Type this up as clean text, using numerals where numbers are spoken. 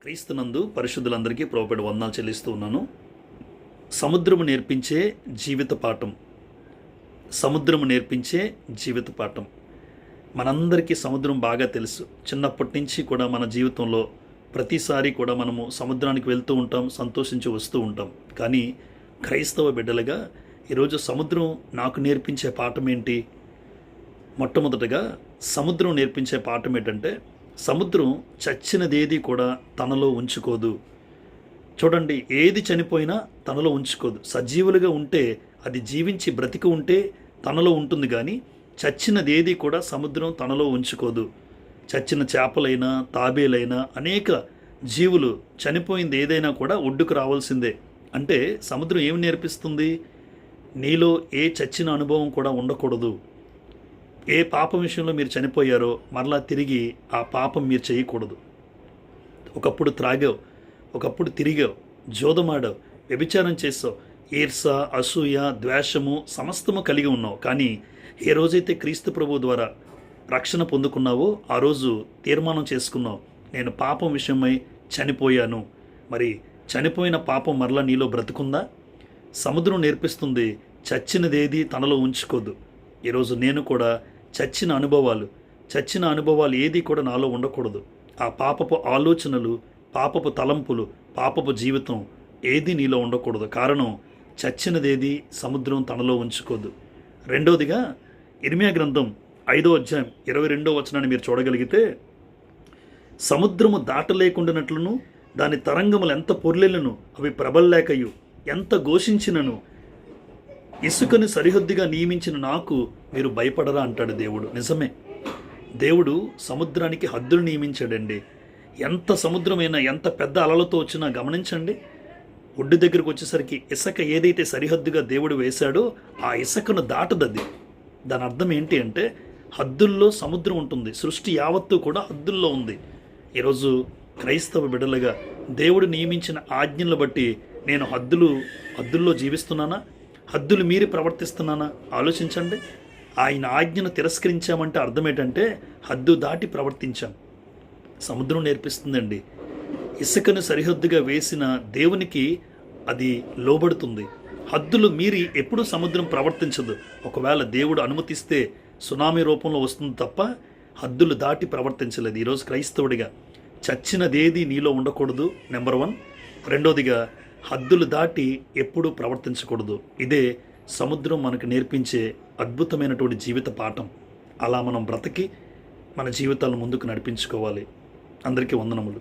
క్రీస్తునందు పరిశుద్ధులందరికీ ప్రభుపేట వందనాలు చెల్లిస్తూ ఉన్నాను. సముద్రము నేర్పించే జీవిత పాఠం. సముద్రము నేర్పించే జీవిత పాఠం. మనందరికీ సముద్రం బాగా తెలుసు. చిన్నప్పటి నుంచి కూడా మన జీవితంలో ప్రతిసారి కూడా మనము సముద్రానికి వెళ్తూ ఉంటాం, సంతోషించి వస్తూ ఉంటాం. కానీ క్రైస్తవ బిడ్డలుగా ఈరోజు సముద్రం నాకు నేర్పించే పాఠం ఏంటి? మొట్టమొదటగా సముద్రం నేర్పించే పాఠం ఏంటంటే, సముద్రం చచ్చినదేది కూడా తనలో ఉంచుకోదు. చూడండి, ఏది చనిపోయినా తనలో ఉంచుకోదు. సజీవులుగా ఉంటే, అది జీవించి బ్రతికి ఉంటే తనలో ఉంటుంది, కానీ చచ్చినదేది కూడా సముద్రం తనలో ఉంచుకోదు. చచ్చిన చేపలైనా తాబేలైనా అనేక జీవులు చనిపోయింది ఏదైనా కూడా ఒడ్డుకు రావాల్సిందే. అంటే సముద్రం ఏమి నేర్పిస్తుంది? నీలో ఏ చచ్చిన అనుభవం కూడా ఉండకూడదు. ఏ పాపం విషయంలో మీరు చనిపోయారో మరలా తిరిగి ఆ పాపం మీరు చేయకూడదు. ఒకప్పుడు త్రాగావు, ఒకప్పుడు తిరిగావు, జోదమాడావు, వ్యభిచారం చేసావు, ఈర్ష, అసూయ, ద్వేషము సమస్తము కలిగి ఉన్నావు. కానీ ఏ రోజైతే క్రీస్తు ప్రభువు ద్వారా రక్షణ పొందుకున్నావో ఆ రోజు తీర్మానం చేసుకున్నావు, నేను పాపం విషయమై చనిపోయాను. మరి చనిపోయిన పాపం మరలా నీలో బ్రతుకుందా? సముద్రం నేర్పిస్తుంది, చచ్చినదేది తనలో ఉంచుకోదు. ఈరోజు నేను కూడా చచ్చిన అనుభవాలు ఏది కూడా నాలో ఉండకూడదు. ఆ పాపపు ఆలోచనలు, పాపపు తలంపులు, పాపపు జీవితం ఏది నీలో ఉండకూడదు. కారణం, చచ్చినదేది సముద్రం తనలో ఉంచుకోదు. రెండోదిగా ఇర్మియా గ్రంథం 5వ అధ్యాయం 22వ వచనాన్ని మీరు చూడగలిగితే, సముద్రము దాటలేకుండానట్లును దాని తరంగములు ఎంత పొర్లెలను అవి ప్రబల్లేకయు ఎంత ఘోషించినను ఇసుకను సరిహద్దుగా నియమించిన నాకు మీరు భయపడరా అంటాడు దేవుడు. నిజమే, దేవుడు సముద్రానికి హద్దులు నియమించాడండి. ఎంత సముద్రమైనా, ఎంత పెద్ద అలలతో వచ్చినా గమనించండి, ఒడ్డు దగ్గరకు వచ్చేసరికి ఇసుక ఏదైతే సరిహద్దుగా దేవుడు వేశాడో ఆ ఇసుకను దాటదది. దాని అర్థం ఏంటి అంటే, హద్దుల్లో సముద్రం ఉంటుంది. సృష్టి యావత్తు కూడా హద్దుల్లో ఉంది. ఈరోజు క్రైస్తవ బిడ్డలుగా దేవుడు నియమించిన ఆజ్ఞలను బట్టి నేను హద్దుల్లో జీవిస్తున్నానా? హద్దులు మీరి ప్రవర్తిస్తున్నానా? ఆలోచించండి. ఆయన ఆజ్ఞను తిరస్కరించామంటే అర్థం ఏంటంటే, హద్దు దాటి ప్రవర్తించాం. సముద్రం నేర్పిస్తుందండి, ఇసుకను సరిహద్దుగా వేసిన దేవునికి అది లోబడుతుంది. హద్దులు మీరి ఎప్పుడూ సముద్రం ప్రవర్తించదు. ఒకవేళ దేవుడు అనుమతిస్తే సునామీ రూపంలో వస్తుంది తప్ప హద్దులు దాటి ప్రవర్తించలేదు. ఈరోజు క్రైస్తవుడిగా చచ్చినదేది నీలో ఉండకూడదు, నెంబర్ 1. రెండోదిగా హద్దులు దాటి ఎప్పుడూ ప్రవర్తించకూడదు. ఇదే సముద్రం మనకు నేర్పించే అద్భుతమైనటువంటి జీవిత పాఠం. అలా మనం బ్రతికి మన జీవితాలను ముందుకు నడిపించుకోవాలి. అందరికీ వందనములు.